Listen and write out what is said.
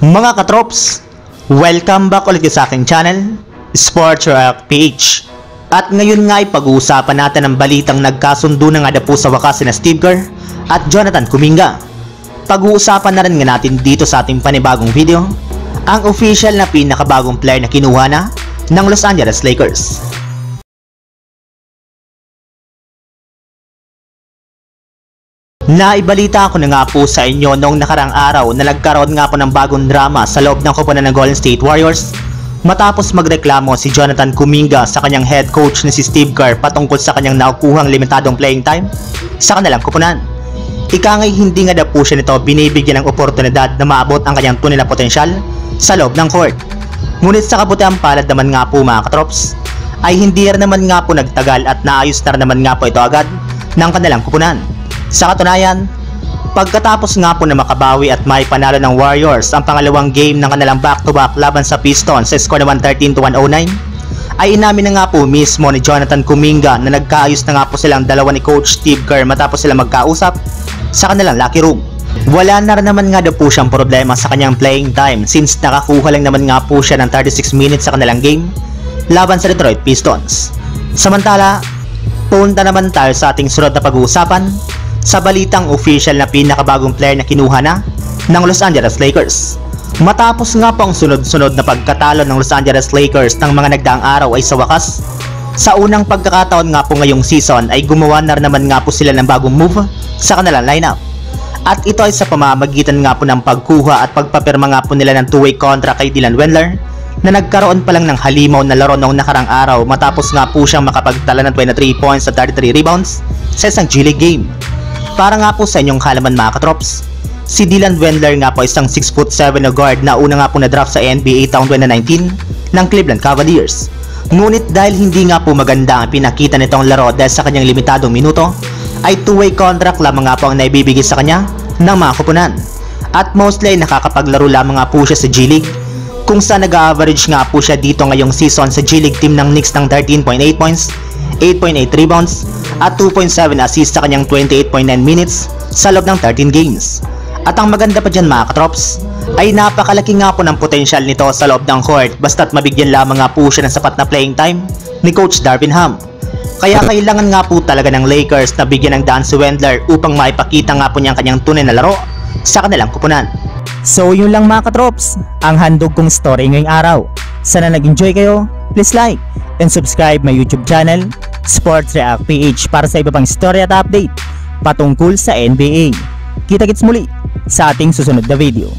Mga katrops, welcome back ulit sa aking channel, Sports React PH. At ngayon nga ay pag-uusapan natin ang balitang nagkasundo na nga po sa wakas na Steve Kerr at Jonathan Kuminga. Pag-uusapan na rin nga natin dito sa ating panibagong video, ang official na pinakabagong player na kinuha na ng Los Angeles Lakers. Naibalita ko na nga po sa inyo noong nakarang araw na nagkaroon nga po ng bagong drama sa loob ng koponan ng Golden State Warriors matapos magreklamo si Jonathan Kuminga sa kanyang head coach na si Steve Kerr patungkol sa kanyang nakukuhang limitadong playing time sa kanilang koponan. Ika nga'y hindi nga daw po siya nito binibigyan ng oportunidad na maabot ang kanyang tunay na potensyal sa loob ng court. Ngunit sa kabutiang palad naman nga po mga katrops ay hindi rin naman nga po nagtagal at naayos na naman nga po ito agad ng kanilang koponan. Sa katunayan, pagkatapos nga po na makabawi at may panalo ng Warriors ang pangalawang game ng kanilang back-to-back laban sa Pistons sa score na 113-109, ay inamin na nga po mismo ni Jonathan Kuminga na nagkaayos na nga po silang dalawa ni Coach Steve Kerr matapos sila magkausap sa kanilang locker room. Wala na rin naman nga daw po siyang problema sa kanyang playing time since nakakuha lang naman nga po siya ng 36 minutes sa kanilang game laban sa Detroit Pistons. Samantala, punta naman tayo sa ating sunod na pag-uusapan sa balitang official na pinakabagong player na kinuha na ng Los Angeles Lakers. Matapos nga po ang sunod-sunod na pagkatalo ng Los Angeles Lakers ng mga nagdaang araw ay sa wakas, sa unang pagkakataon nga po ngayong season ay gumawa na naman nga po sila ng bagong move sa kanilang lineup. At ito ay sa pamamagitan nga po ng pagkuha at pagpapirma nga po nila ng two-way contract kay Dylan Windler na nagkaroon pa lang ng halimaw na laro noong nakarang araw matapos nga po siyang makapagtala ng 23 points at 33 rebounds sa isang G-League game. Para nga po sa inyong kalaman mga katrops, si Dylan Windler nga po isang 6'7" na guard na una nga po na-draft sa NBA taong 2019 ng Cleveland Cavaliers. Ngunit dahil hindi nga po maganda ang pinakita nitong laro dahil sa kanyang limitadong minuto, ay two-way contract lamang nga po ang naibibigay sa kanya ng mga koponan. At mostly ay nakakapaglaro lamang nga po siya sa G-League, kung saan nag-average nga po siya dito ngayong season sa G-League team ng Knicks ng 13.8 points, 8.8 rebounds, at 2.7 assists sa kanyang 28.9 minutes sa loob ng 13 games. At ang maganda pa dyan mga katrops, ay napakalaki nga po ng potensyal nito sa loob ng court basta't mabigyan lamang nga po siya ng sapat na playing time ni Coach Darvin Ham. Kaya kailangan nga po talaga ng Lakers na bigyan ng daan si Windler upang maipakita nga po niya ang kanyang tunay na laro sa kanilang koponan. So yun lang mga katrops, ang handog kong story ngayong araw. Sana nag-enjoy kayo, please like and subscribe my YouTube channel, Sports React PH, para sa iba pang story at update patungkol sa NBA. Kita-kits muli sa ating susunod na video.